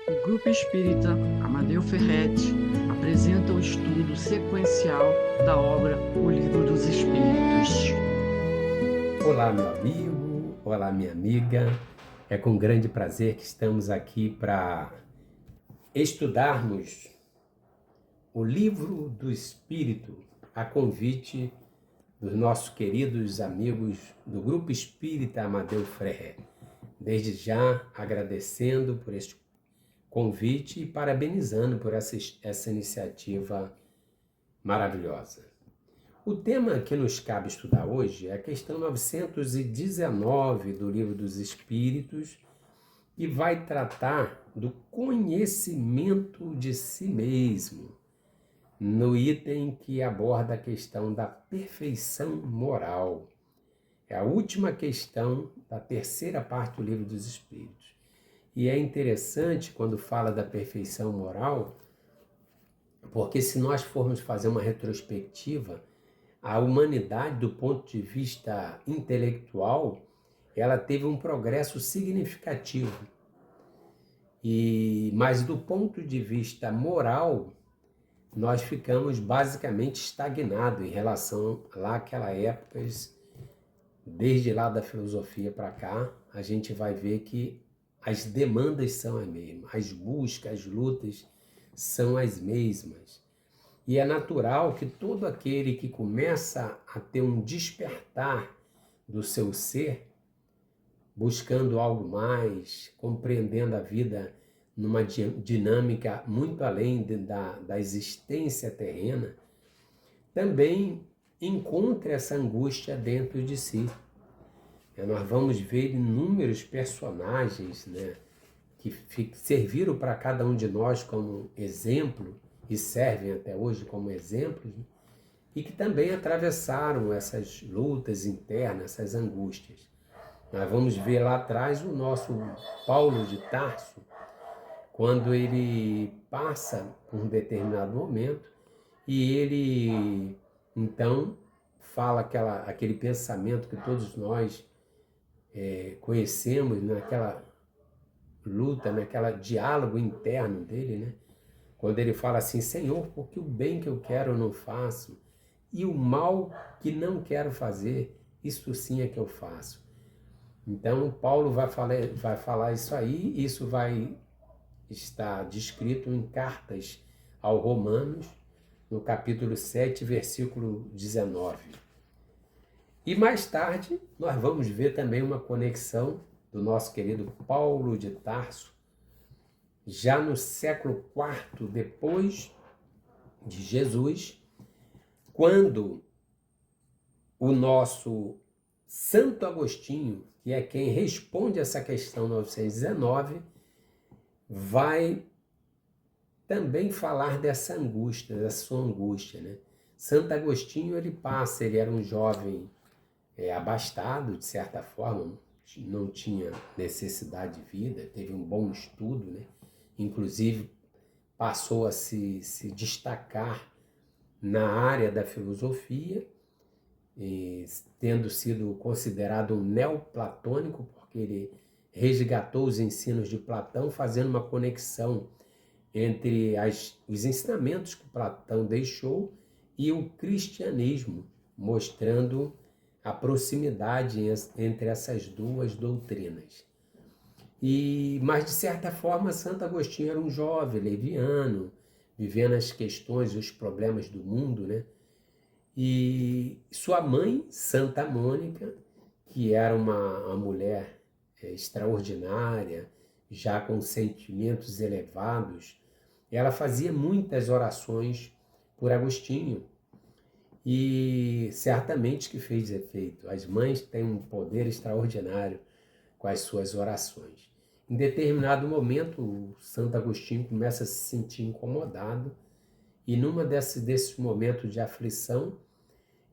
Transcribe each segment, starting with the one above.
O Grupo Espírita Amadeu Ferretti apresenta o estudo sequencial da obra O Livro dos Espíritos. Olá, meu amigo, olá, minha amiga. É com grande prazer que estamos aqui para estudarmos o Livro do Espírito, a convite dos nossos queridos amigos do Grupo Espírita Amadeu Ferretti. Desde já agradecendo por este convite e parabenizando por essa iniciativa maravilhosa. O tema que nos cabe estudar hoje é a questão 919 do Livro dos Espíritos, que vai tratar do conhecimento de si mesmo, no item que aborda a questão da perfeição moral. É a última questão da terceira parte do Livro dos Espíritos. E é interessante quando fala da perfeição moral, porque se nós formos fazer uma retrospectiva, a humanidade, do ponto de vista intelectual, ela teve um progresso significativo. Mas do ponto de vista moral, nós ficamos basicamente estagnados em relação lá àquela época. Desde lá da filosofia para cá, a gente vai ver que as demandas são as mesmas, as buscas, as lutas são as mesmas. E é natural que todo aquele que começa a ter um despertar do seu ser, buscando algo mais, compreendendo a vida numa dinâmica muito além da existência terrena, também encontre essa angústia dentro de si. Nós vamos ver inúmeros personagens, que serviram para cada um de nós como exemplo e servem até hoje como exemplos, e que também atravessaram essas lutas internas, essas angústias. Nós vamos ver lá atrás o nosso Paulo de Tarso, quando ele passa por um determinado momento e ele então fala aquele pensamento que todos nós conhecemos, naquela luta, naquela diálogo interno dele, quando ele fala assim: Senhor, porque o bem que eu quero eu não faço, e o mal que não quero fazer, isto sim é que eu faço. Então, Paulo vai falar isso aí, isso vai estar descrito em cartas aos Romanos, no capítulo 7, versículo 19. E mais tarde, nós vamos ver também uma conexão do nosso querido Paulo de Tarso, já no século IV depois de Jesus, quando o nosso Santo Agostinho, que é quem responde essa questão 919, vai também falar dessa angústia, da sua angústia. Santo Agostinho, ele era um jovem abastado, de certa forma, não tinha necessidade de vida, teve um bom estudo, inclusive passou a se destacar na área da filosofia, tendo sido considerado um neoplatônico, porque ele resgatou os ensinos de Platão, fazendo uma conexão entre os ensinamentos que Platão deixou e o cristianismo, mostrando a proximidade entre essas duas doutrinas. Mas, de certa forma, Santo Agostinho era um jovem, leviano, vivendo as questões e os problemas do mundo, E sua mãe, Santa Mônica, que era uma mulher extraordinária, já com sentimentos elevados, ela fazia muitas orações por Agostinho, e certamente que fez efeito. As mães têm um poder extraordinário com as suas orações. Em determinado momento, o Santo Agostinho começa a se sentir incomodado, e numa desses momentos de aflição,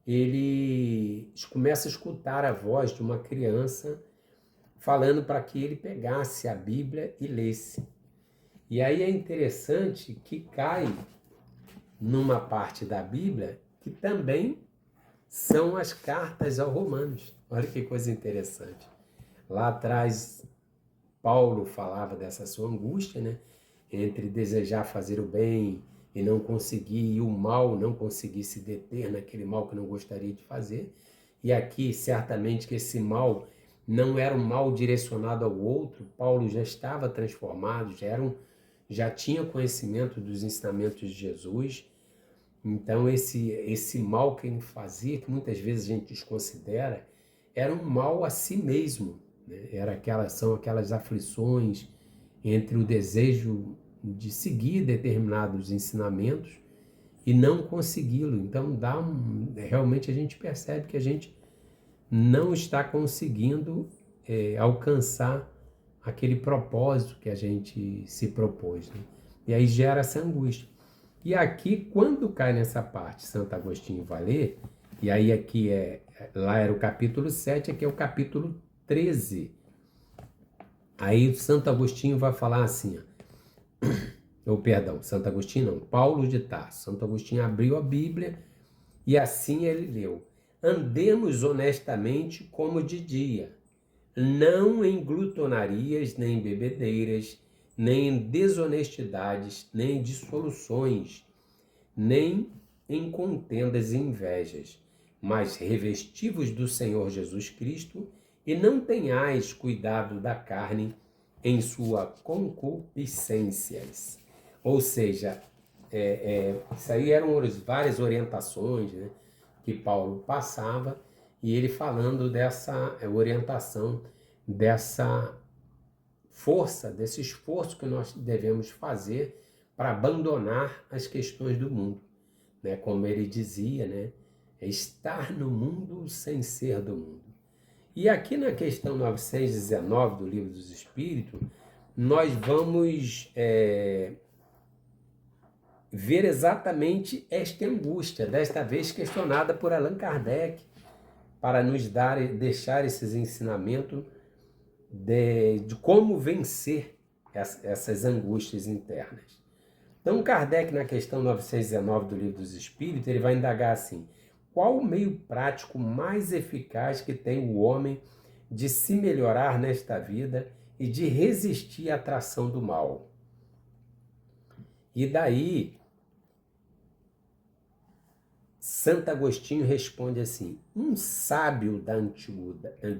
ele começa a escutar a voz de uma criança falando para que ele pegasse a Bíblia e lesse. E aí é interessante que cai numa parte da Bíblia que também são as cartas aos Romanos. Olha que coisa interessante. Lá atrás, Paulo falava dessa sua angústia, entre desejar fazer o bem e não conseguir, e o mal não conseguir se deter naquele mal que não gostaria de fazer. E aqui, certamente que esse mal não era um mal direcionado ao outro, Paulo já estava transformado, já tinha conhecimento dos ensinamentos de Jesus. Então esse mal que ele fazia, que muitas vezes a gente desconsidera, era um mal a si mesmo, né? São aquelas aflições entre o desejo de seguir determinados ensinamentos e não consegui-lo. Então realmente a gente percebe que a gente não está conseguindo alcançar aquele propósito que a gente se propôs, né? E aí gera essa angústia. E aqui, quando cai nessa parte, Santo Agostinho vai ler, e aí aqui lá era o capítulo 7, aqui é o capítulo 13. Aí o Santo Agostinho vai falar assim, Santo Agostinho não, Paulo de Tarso. Santo Agostinho abriu a Bíblia e assim ele leu: andemos honestamente como de dia, não em glutonarias, nem em bebedeiras, nem em desonestidades, nem em dissoluções, nem em contendas e invejas, mas revestivos do Senhor Jesus Cristo, e não tenhais cuidado da carne em sua concupiscências. Ou seja, isso aí eram várias orientações, né, que Paulo passava, e ele falando dessa orientação, dessa força, desse esforço que nós devemos fazer para abandonar as questões do mundo, né? Como ele dizia, né? É estar no mundo sem ser do mundo. E aqui na questão 919 do Livro dos Espíritos, nós vamos ver exatamente esta angústia, desta vez questionada por Allan Kardec, para nos deixar esses ensinamentos de como vencer essas angústias internas. Então, Kardec, na questão 919 do Livro dos Espíritos, ele vai indagar assim: qual o meio prático mais eficaz que tem o homem de se melhorar nesta vida e de resistir à atração do mal? E daí, Santo Agostinho responde assim: um sábio da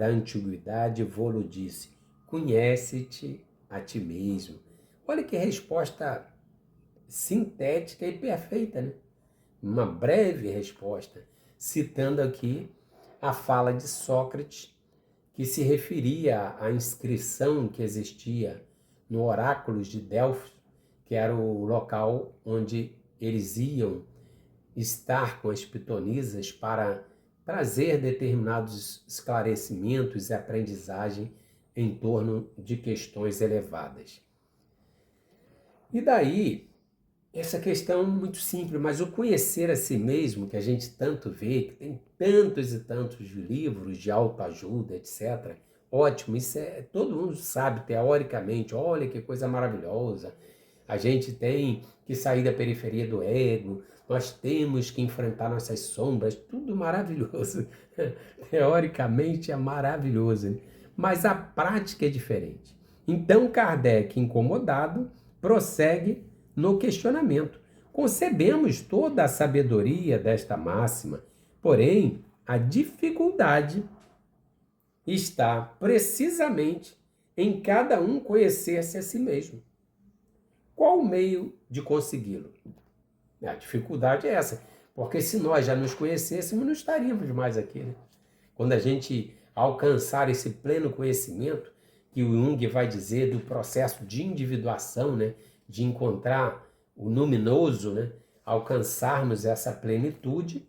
antiguidade vou-lo disse, conhece-te a ti mesmo. Olha que resposta sintética e perfeita, né? Uma breve resposta, citando aqui a fala de Sócrates, que se referia à inscrição que existia no Oráculos de Delfos, que era o local onde eles iam estar com as pitonisas para trazer determinados esclarecimentos e aprendizagem em torno de questões elevadas. E daí, essa questão muito simples, mas o conhecer a si mesmo, que a gente tanto vê, que tem tantos e tantos livros de autoajuda, etc., ótimo, isso todo mundo sabe teoricamente, olha que coisa maravilhosa. A gente tem que sair da periferia do ego, nós temos que enfrentar nossas sombras, tudo maravilhoso. Teoricamente é maravilhoso, né? Mas a prática é diferente. Então Kardec, incomodado, prossegue no questionamento. Concebemos toda a sabedoria desta máxima, porém a dificuldade está precisamente em cada um conhecer-se a si mesmo. Qual o meio de consegui-lo? A dificuldade é essa, porque se nós já nos conhecêssemos, não estaríamos mais aqui, né? Quando a gente alcançar esse pleno conhecimento, que o Jung vai dizer do processo de individuação, né? De encontrar o luminoso, né? Alcançarmos essa plenitude,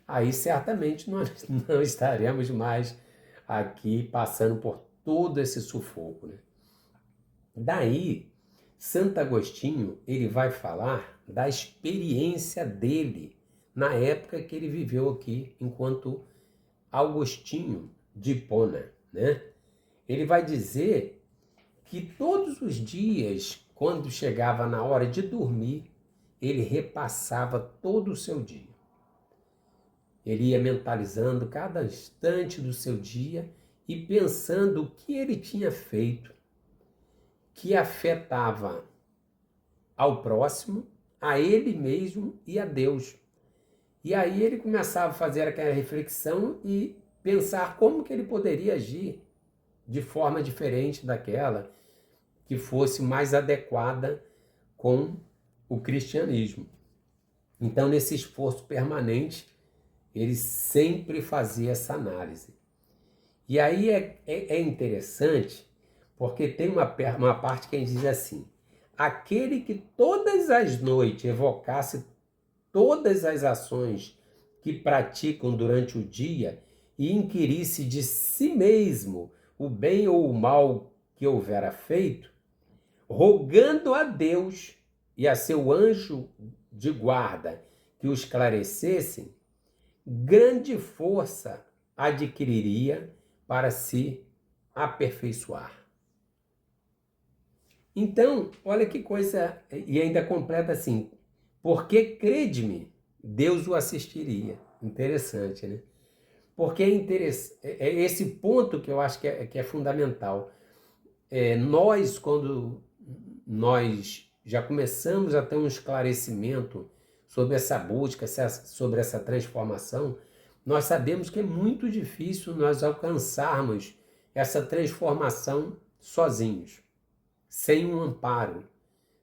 aí certamente nós não estaremos mais aqui passando por todo esse sufoco, né? Daí, Santo Agostinho, ele vai falar da experiência dele na época que ele viveu aqui enquanto Agostinho de Hipona, né? Ele vai dizer que todos os dias, quando chegava na hora de dormir, ele repassava todo o seu dia. Ele ia mentalizando cada instante do seu dia e pensando o que ele tinha feito que afetava ao próximo, a ele mesmo e a Deus. E aí ele começava a fazer aquela reflexão e pensar como que ele poderia agir de forma diferente daquela que fosse mais adequada com o cristianismo. Então, nesse esforço permanente, ele sempre fazia essa análise. E aí é interessante, porque tem uma parte que a gente diz assim: aquele que todas as noites evocasse todas as ações que praticam durante o dia e inquirisse de si mesmo o bem ou o mal que houvera feito, rogando a Deus e a seu anjo de guarda que o esclarecessem, grande força adquiriria para se aperfeiçoar. Então, olha que coisa, e ainda completa assim: porque crede-me, Deus o assistiria. Interessante, né? Porque é esse ponto que eu acho que é fundamental. Nós, quando nós já começamos a ter um esclarecimento sobre essa busca, sobre essa transformação, nós sabemos que é muito difícil nós alcançarmos essa transformação sozinhos, sem um amparo,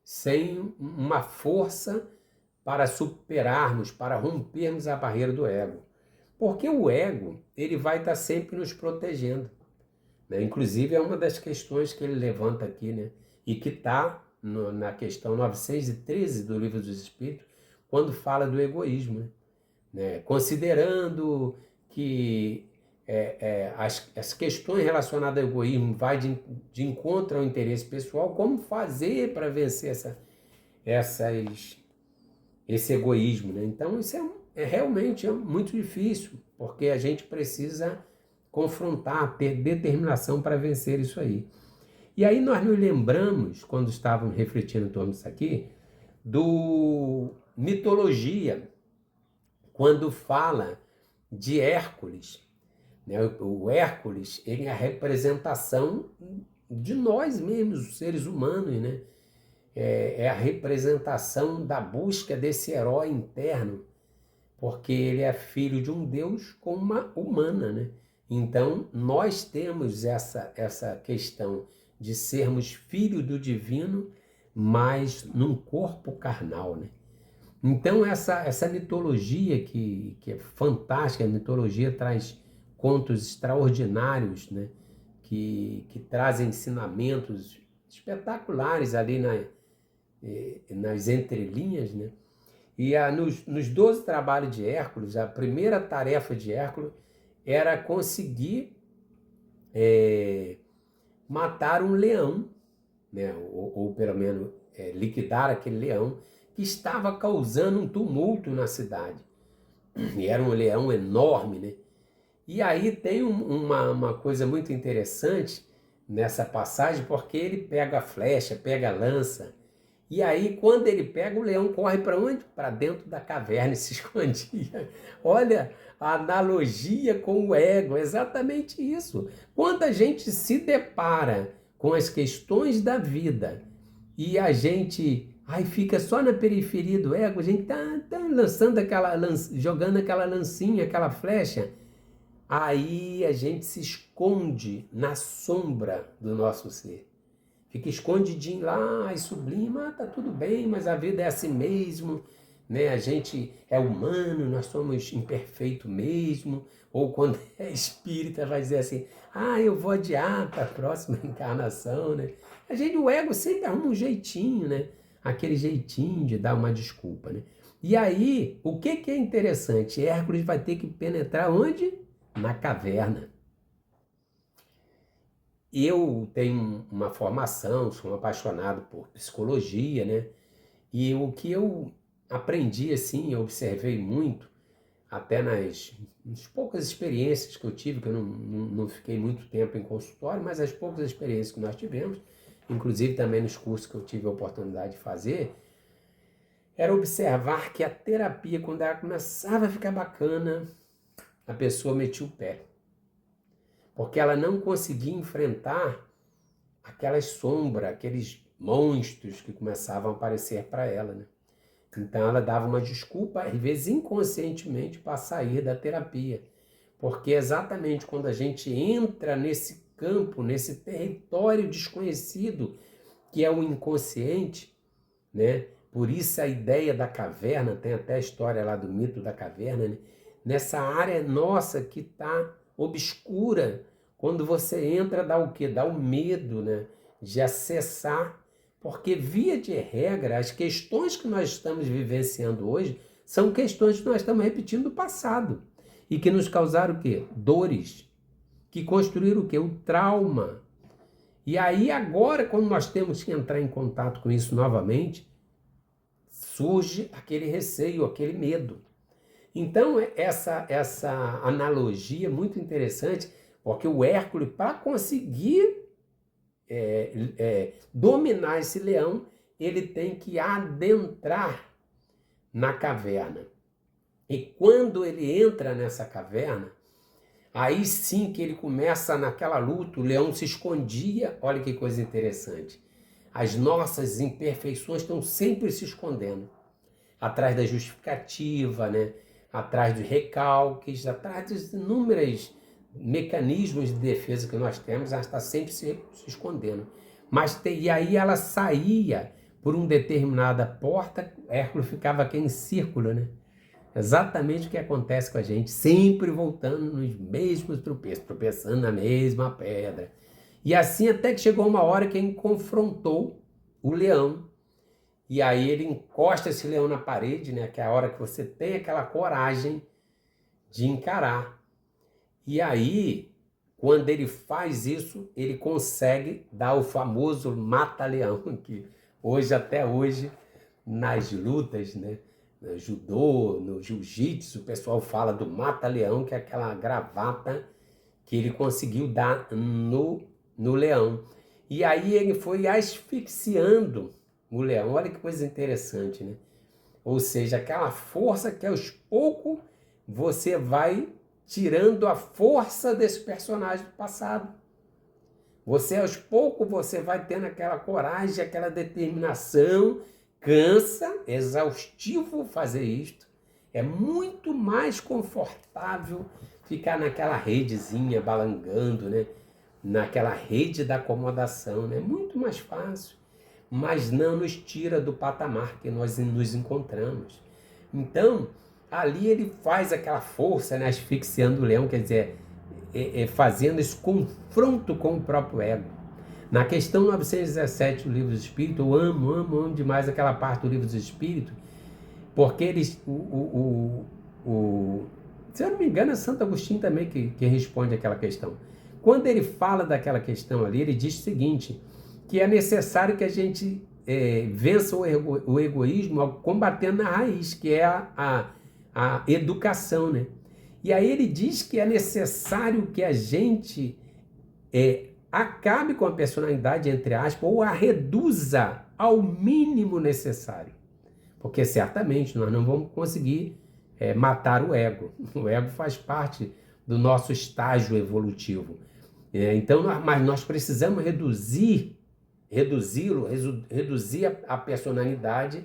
sem uma força para superarmos, para rompermos a barreira do ego. Porque o ego, ele vai estar sempre nos protegendo, né? Inclusive, é uma das questões que ele levanta aqui, né? E que está na questão 913 do Livro dos Espíritos, quando fala do egoísmo, né? Considerando que as questões relacionadas ao egoísmo vai de encontro ao interesse pessoal, como fazer para vencer esse egoísmo, né? Então, isso realmente muito difícil, porque a gente precisa confrontar, ter determinação para vencer isso aí. E aí nós nos lembramos, quando estávamos refletindo em torno disso aqui, do mitologia, quando fala de Hércules, né? O Hércules, ele é a representação de nós mesmos, os seres humanos, né? É a representação da busca desse herói interno, porque ele é filho de um Deus com uma humana, né? Então, nós temos essa questão de sermos filho do divino, mas num corpo carnal, né? Então, essa mitologia que é fantástica, a mitologia traz contos extraordinários, né? Que trazem ensinamentos espetaculares ali nas entrelinhas, né? E nos 12 trabalhos de Hércules, a primeira tarefa de Hércules era conseguir matar um leão, né? Ou pelo menos liquidar aquele leão que estava causando um tumulto na cidade. E era um leão enorme, né? E aí tem uma coisa muito interessante nessa passagem, porque ele pega a flecha, pega a lança, e aí quando ele pega, o leão corre para onde? Para dentro da caverna e se escondia. Olha a analogia com o ego, é exatamente isso. Quando a gente se depara com as questões da vida e a gente fica só na periferia do ego, a gente tá lançando jogando aquela lancinha, aquela flecha, aí a gente se esconde na sombra do nosso ser. Fica escondidinho lá e sublima, tá tudo bem, mas a vida é assim mesmo, né? A gente é humano, nós somos imperfeitos mesmo. Ou quando é espírita vai dizer assim, eu vou adiar para a próxima encarnação, né? O ego sempre arruma um jeitinho, né? Aquele jeitinho de dar uma desculpa, né? E aí, o que é interessante? Hércules vai ter que penetrar onde? Na caverna. Eu tenho uma formação, sou um apaixonado por psicologia, né? E o que eu aprendi, assim, eu observei muito, até nas poucas experiências que eu tive, que eu não fiquei muito tempo em consultório, mas as poucas experiências que nós tivemos, inclusive também nos cursos que eu tive a oportunidade de fazer, era observar que a terapia, quando ela começava a ficar bacana, a pessoa metia o pé. Porque ela não conseguia enfrentar aquelas sombras, aqueles monstros que começavam a aparecer para ela, né? Então ela dava uma desculpa, às vezes inconscientemente, para sair da terapia. Porque exatamente quando a gente entra nesse campo, nesse território desconhecido, que é o inconsciente, né? Por isso a ideia da caverna, tem até a história lá do mito da caverna, né? Nessa área nossa que está obscura, quando você entra, dá o quê? Dá o medo, né? De acessar, porque via de regra, as questões que nós estamos vivenciando hoje são questões que nós estamos repetindo do passado e que nos causaram o quê? Dores, que construíram o quê? O trauma. E aí agora, quando nós temos que entrar em contato com isso novamente, surge aquele receio, aquele medo. Então, essa analogia é muito interessante, porque o Hércules, para conseguir dominar esse leão, ele tem que adentrar na caverna. E quando ele entra nessa caverna, aí sim que ele começa naquela luta, o leão se escondia, olha que coisa interessante. As nossas imperfeições estão sempre se escondendo, atrás da justificativa, né? Atrás dos recalques, atrás dos inúmeros mecanismos de defesa que nós temos, ela está sempre se escondendo. E aí ela saía por uma determinada porta, Hércules ficava aqui em círculo, né? Exatamente o que acontece com a gente, sempre voltando nos mesmos tropeços, tropeçando na mesma pedra. E assim até que chegou uma hora que ele confrontou o leão. E aí ele encosta esse leão na parede, né? Que é a hora que você tem aquela coragem de encarar. E aí, quando ele faz isso, ele consegue dar o famoso mata-leão, que até hoje, nas lutas, né? No judô, no jiu-jitsu, o pessoal fala do mata-leão, que é aquela gravata que ele conseguiu dar no leão. E aí ele foi asfixiando o leão. Olha que coisa interessante, né? Ou seja, aquela força que aos poucos você vai tirando a força desse personagem do passado. Aos poucos você vai tendo aquela coragem, aquela determinação. Cansa, é exaustivo fazer isto. É muito mais confortável ficar naquela redezinha balangando, né? Naquela rede da acomodação, né? É muito mais fácil, mas não nos tira do patamar que nós nos encontramos. Então, ali ele faz aquela força, né? Asfixiando o leão, quer dizer, fazendo esse confronto com o próprio ego. Na questão 917 do Livro dos Espíritos, eu amo demais aquela parte do Livro dos Espíritos, porque eles, se eu não me engano, é Santo Agostinho também que responde aquela questão. Quando ele fala daquela questão ali, ele diz o seguinte, que é necessário que a gente vença o egoísmo combatendo na raiz, que é a educação, né? E aí ele diz que é necessário que a gente acabe com a personalidade, entre aspas, ou a reduza ao mínimo necessário. Porque certamente nós não vamos conseguir matar o ego. O ego faz parte do nosso estágio evolutivo. Então, mas nós precisamos reduzir a personalidade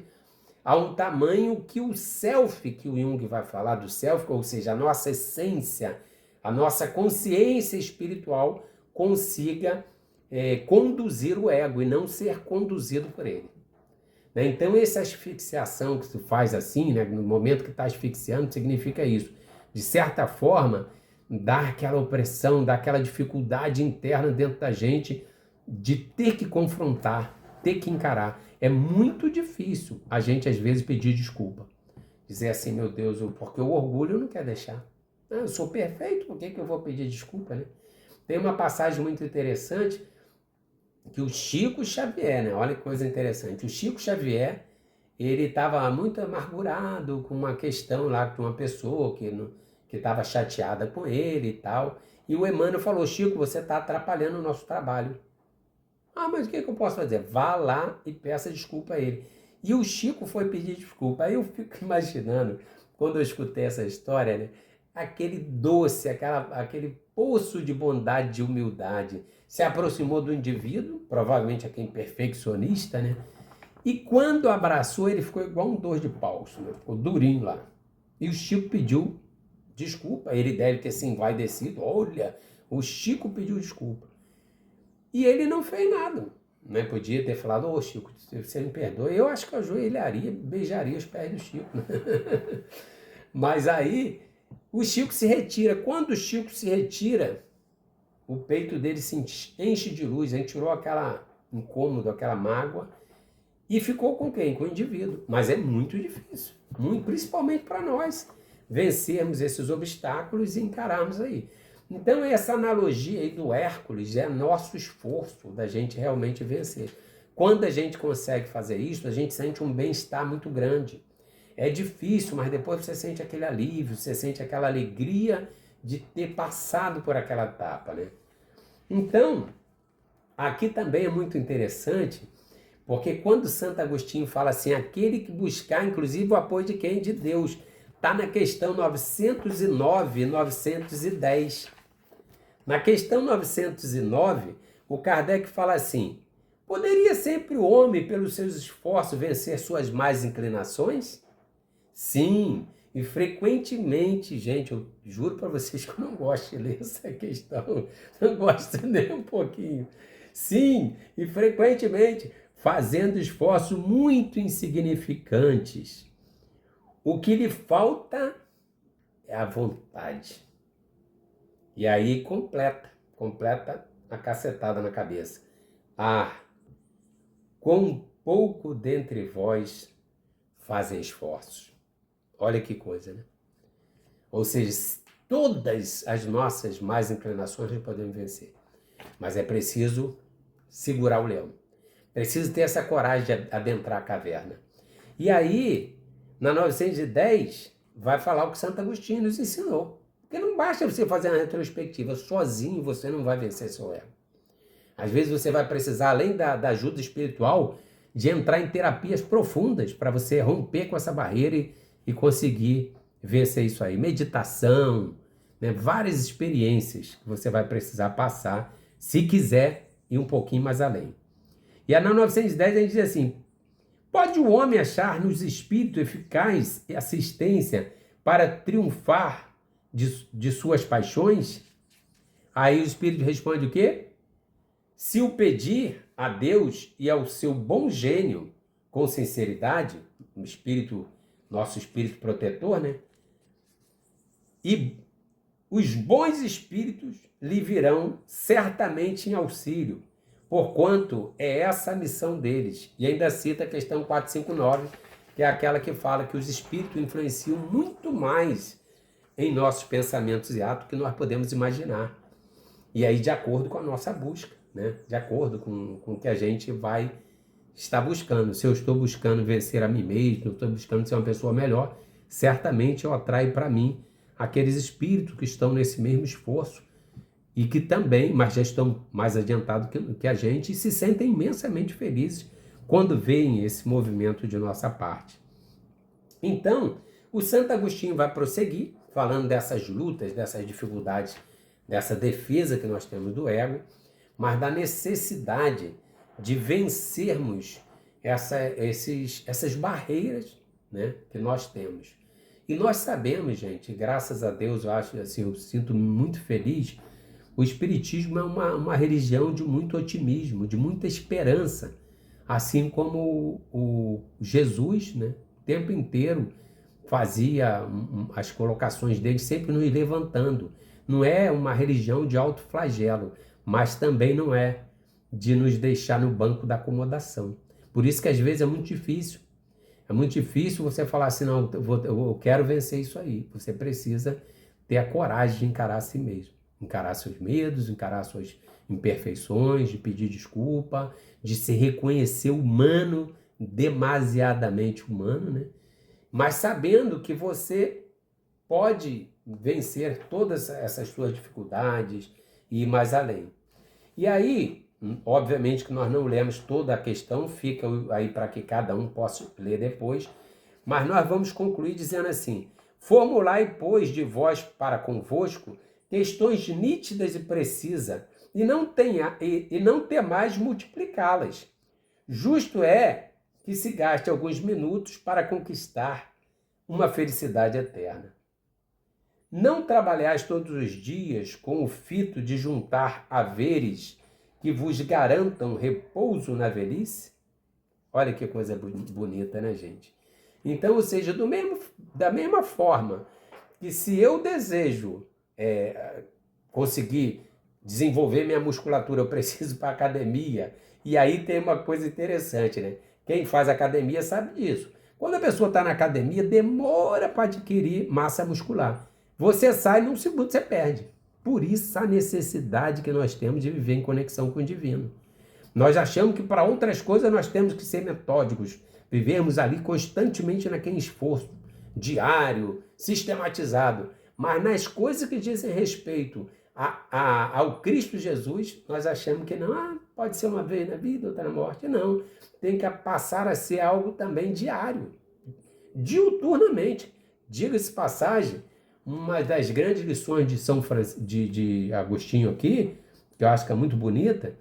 a um tamanho que o self, que o Jung vai falar do self, ou seja, a nossa essência, a nossa consciência espiritual, consiga conduzir o ego e não ser conduzido por ele. Né? Então, essa asfixiação que tu faz assim, né, no momento que está asfixiando, significa isso. De certa forma, dá aquela opressão, dá aquela dificuldade interna dentro da gente de ter que confrontar, ter que encarar. É muito difícil a gente, às vezes, pedir desculpa. Dizer assim, meu Deus, porque o orgulho não quer deixar. Eu sou perfeito, por que eu vou pedir desculpa, né? Tem uma passagem muito interessante que o Chico Xavier, né? Olha que coisa interessante. O Chico Xavier, ele estava muito amargurado com uma questão lá com uma pessoa que estava chateada com ele e tal. E o Emmanuel falou, Chico, você está atrapalhando o nosso trabalho. Ah, mas o que eu posso fazer? Vá lá e peça desculpa a ele. E o Chico foi pedir desculpa. Aí eu fico imaginando, quando eu escutei essa história, né? aquele doce, aquele poço de bondade, de humildade, se aproximou do indivíduo, provavelmente aquele perfeccionista, né? E quando abraçou, ele ficou igual um dor de paus, né? Ficou durinho lá. E o Chico pediu desculpa, ele deve ter se envaidecido, olha, o Chico pediu desculpa. E ele não fez nada, né? Podia ter falado, ô Chico, você me perdoa, eu acho que eu ajoelharia, beijaria os pés do Chico. Mas aí, o Chico se retira. Quando o Chico se retira, o peito dele se enche de luz, a gente tirou aquela incômodo, aquela mágoa, e ficou com quem? Com o indivíduo. Mas é muito difícil, principalmente para nós, vencermos esses obstáculos e encararmos aí. Então essa analogia aí do Hércules é nosso esforço da gente realmente vencer. Quando a gente consegue fazer isso, a gente sente um bem-estar muito grande. É difícil, mas depois você sente aquele alívio, você sente aquela alegria de ter passado por aquela etapa, né? Então, aqui também é muito interessante, porque quando Santo Agostinho fala assim, aquele que buscar, inclusive, o apoio de quem? De Deus. Está na questão 909 e 910. Na questão 909, o Kardec fala assim, poderia sempre o homem, pelos seus esforços, vencer suas más inclinações? Sim, e frequentemente, gente, eu juro para vocês que eu não gosto de ler essa questão, não gosto nem um pouquinho. Sim, e frequentemente, fazendo esforços muito insignificantes. O que lhe falta é a vontade. E aí completa a cacetada na cabeça. Ah, quão pouco dentre vós fazem esforços. Olha que coisa, né? Ou seja, todas as nossas más inclinações nós podemos vencer. Mas é preciso segurar o leão. Preciso ter essa coragem de adentrar a caverna. E aí, na 910, vai falar o que Santo Agostinho nos ensinou. Porque não basta você fazer uma retrospectiva. Sozinho você não vai vencer seu ego. Às vezes você vai precisar, além da ajuda espiritual, de entrar em terapias profundas para você romper com essa barreira e conseguir vencer isso aí. Meditação, né? Várias experiências que você vai precisar passar, se quiser ir um pouquinho mais além. E aí na 910 a gente diz assim, pode o homem achar nos espíritos eficaz assistência para triunfar de suas paixões? Aí o espírito responde o quê? Se o pedir a Deus e ao seu bom gênio com sinceridade, o espírito, nosso espírito protetor, né? E os bons espíritos lhe virão certamente em auxílio, porquanto é essa a missão deles. E ainda cita a questão 459, que é aquela que fala que os espíritos influenciam muito mais em nossos pensamentos e atos que nós podemos imaginar. E aí de acordo com a nossa busca, né? De acordo com o que a gente vai estar buscando. Se eu estou buscando vencer a mim mesmo, eu estou buscando ser uma pessoa melhor, certamente eu atraio para mim aqueles espíritos que estão nesse mesmo esforço e que também, mas já estão mais adiantados que a gente e se sentem imensamente felizes quando veem esse movimento de nossa parte. Então, o Santo Agostinho vai prosseguir falando dessas lutas, dessas dificuldades, dessa defesa que nós temos do ego, mas da necessidade de vencermos essas barreiras, né, que nós temos. E nós sabemos, gente, graças a Deus, eu acho assim, eu sinto muito feliz, o Espiritismo é uma religião de muito otimismo, de muita esperança, assim como o Jesus, né, o tempo inteiro fazia as colocações dele sempre nos levantando. Não é uma religião de alto flagelo, mas também não é de nos deixar no banco da acomodação. Por isso que às vezes é muito difícil. É muito difícil você falar assim, não, eu quero vencer isso aí. Você precisa ter a coragem de encarar a si mesmo. Encarar seus medos, encarar suas imperfeições, de pedir desculpa, de se reconhecer humano, demasiadamente humano, né? Mas sabendo que você pode vencer todas essas suas dificuldades e ir mais além. E aí, obviamente que nós não lemos toda a questão, fica aí para que cada um possa ler depois, mas nós vamos concluir dizendo assim, Formulai, pois, de vós para convosco questões nítidas e precisas, e não temais multiplicá-las. Justo é que se gaste alguns minutos para conquistar uma felicidade eterna. Não trabalhais todos os dias com o fito de juntar haveres que vos garantam repouso na velhice? Olha que coisa bonita, né, gente? Então, ou seja, da mesma forma que se eu desejo conseguir desenvolver minha musculatura, eu preciso ir para a academia. E aí tem uma coisa interessante, né? Quem faz academia sabe disso. Quando a pessoa está na academia, demora para adquirir massa muscular. Você sai, num segundo você perde. Por isso a necessidade que nós temos de viver em conexão com o divino. Nós achamos que para outras coisas nós temos que ser metódicos, vivermos ali constantemente naquele esforço diário, sistematizado. Mas nas coisas que dizem respeito ao Cristo Jesus, nós achamos que não, pode ser uma vez na vida, outra na morte. Não, tem que passar a ser algo também diário, diuturnamente. Diga-se passagem, uma das grandes lições de Agostinho aqui, que eu acho que é muito bonita,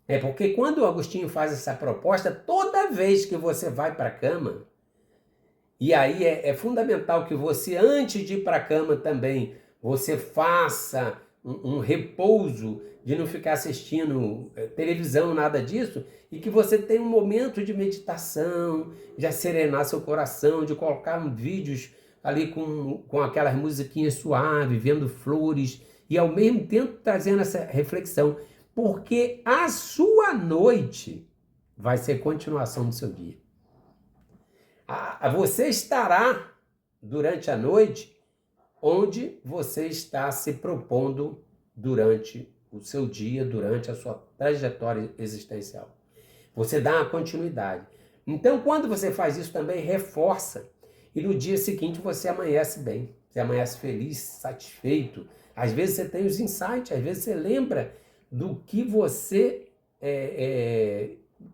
é porque quando o Agostinho faz essa proposta, toda vez que você vai para a cama, e aí é fundamental que você, antes de ir para a cama também, você faça um repouso de não ficar assistindo televisão, nada disso, e que você tenha um momento de meditação, de acerenar seu coração, de colocar vídeos ali com aquelas musiquinhas suaves, vendo flores, e ao mesmo tempo trazendo essa reflexão, porque a sua noite vai ser continuação do seu dia. Você estará durante a noite onde você está se propondo durante o seu dia, durante a sua trajetória existencial. Você dá uma continuidade. Então, quando você faz isso também, reforça. E no dia seguinte você amanhece bem. Você amanhece feliz, satisfeito. Às vezes você tem os insights, às vezes você lembra do que você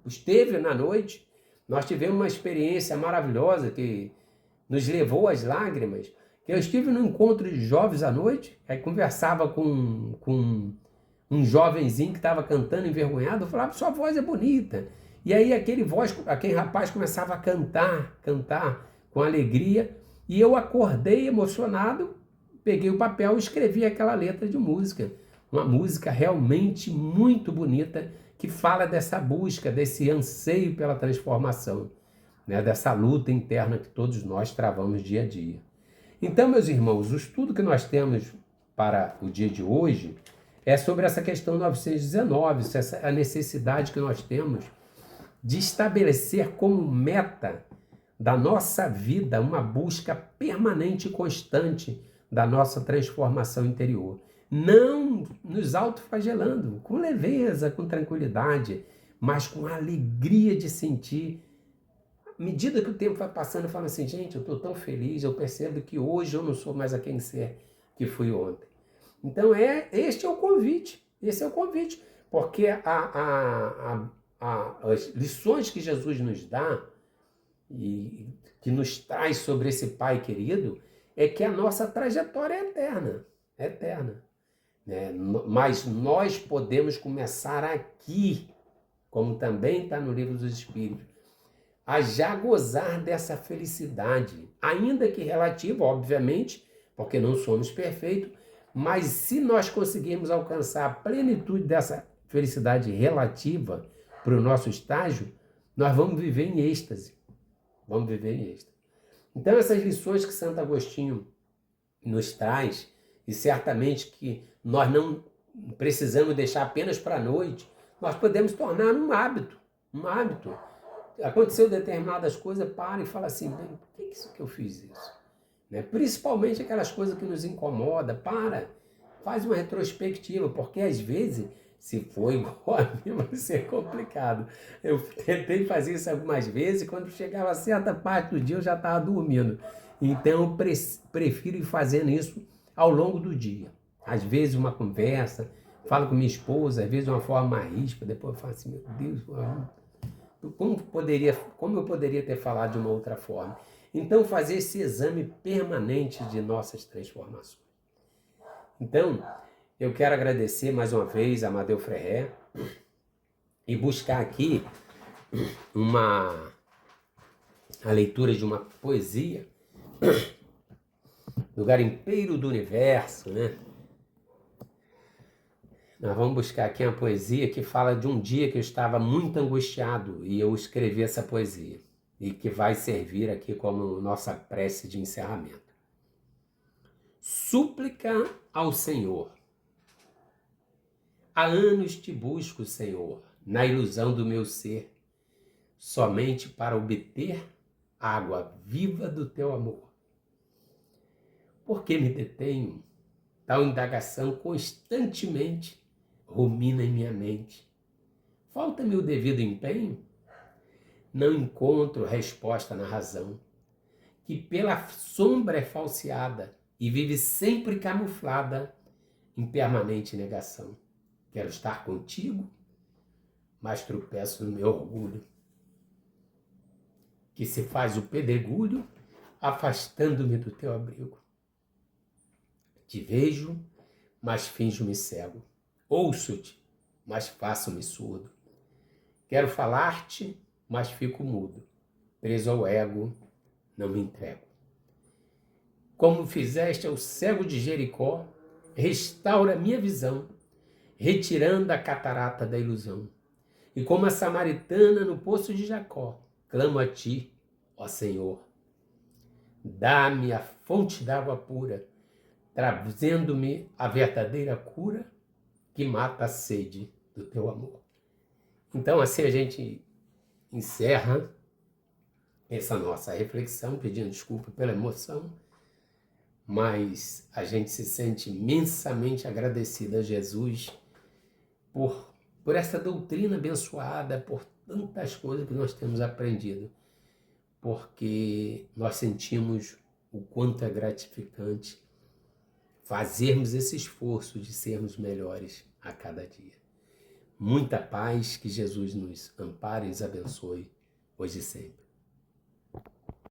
esteve na noite. Nós tivemos uma experiência maravilhosa que nos levou às lágrimas. Eu estive num encontro de jovens à noite, aí conversava com um jovenzinho que estava cantando envergonhado, eu falava, sua voz é bonita. E aí aquele rapaz começava a cantar com alegria, e eu acordei emocionado, peguei o papel e escrevi aquela letra de música. Uma música realmente muito bonita, que fala dessa busca, desse anseio pela transformação, né? Dessa luta interna que todos nós travamos dia a dia. Então, meus irmãos, o estudo que nós temos para o dia de hoje é sobre essa questão 919, a necessidade que nós temos de estabelecer como meta da nossa vida uma busca permanente e constante da nossa transformação interior. Não nos autoflagelando, com leveza, com tranquilidade, mas com a alegria de sentir. À medida que o tempo vai passando, eu falo assim, gente, eu estou tão feliz, eu percebo que hoje eu não sou mais aquele ser que fui ontem. Então, este é o convite, esse é o convite, porque as lições que Jesus nos dá e que nos traz sobre esse Pai querido é que a nossa trajetória é eterna. Né? Mas nós podemos começar aqui, como também está no Livro dos Espíritos, a já gozar dessa felicidade, ainda que relativa, obviamente, porque não somos perfeitos, mas se nós conseguirmos alcançar a plenitude dessa felicidade relativa para o nosso estágio, nós vamos viver em êxtase. Então, essas lições que Santo Agostinho nos traz, e certamente que nós não precisamos deixar apenas para a noite, nós podemos tornar um hábito. Aconteceu determinadas coisas, para e fala assim, bem, por que isso que eu fiz isso? Né? Principalmente aquelas coisas que nos incomodam, faz uma retrospectiva, porque às vezes, se for igual a mim, vai ser complicado. Eu tentei fazer isso algumas vezes, e quando chegava a certa parte do dia eu já estava dormindo. Então eu prefiro ir fazendo isso ao longo do dia. Às vezes uma conversa, falo com minha esposa, às vezes de uma forma mais ríspida, depois eu falo assim, meu Deus, como eu poderia ter falado de uma outra forma? Então, fazer esse exame permanente de nossas transformações. Então, eu quero agradecer mais uma vez a Amadeu Ferrer e buscar aqui a leitura de uma poesia do Garimpeiro do Universo, né? Nós vamos buscar aqui uma poesia que fala de um dia que eu estava muito angustiado e eu escrevi essa poesia e que vai servir aqui como nossa prece de encerramento. Súplica ao Senhor. Há anos te busco, Senhor, na ilusão do meu ser, somente para obter a água viva do teu amor. Por que me detenho? Tal indagação constantemente rumina em minha mente. Falta-me o devido empenho? Não encontro resposta na razão, que pela sombra é falseada e vive sempre camuflada em permanente negação. Quero estar contigo, mas tropeço no meu orgulho, que se faz o pedregulho, afastando-me do teu abrigo. Te vejo, mas finjo-me cego. Ouço-te, mas faço-me surdo. Quero falar-te, mas fico mudo. Preso ao ego, não me entrego. Como fizeste ao cego de Jericó, restaura minha visão, retirando a catarata da ilusão. E como a samaritana no poço de Jacó, clamo a ti, ó Senhor. Dá-me a fonte d'água pura, trazendo-me a verdadeira cura que mata a sede do teu amor. Então, assim a gente encerra essa nossa reflexão, pedindo desculpa pela emoção, mas a gente se sente imensamente agradecido a Jesus por essa doutrina abençoada, por tantas coisas que nós temos aprendido, porque nós sentimos o quanto é gratificante fazermos esse esforço de sermos melhores a cada dia. Muita paz, que Jesus nos ampare e nos abençoe hoje e sempre.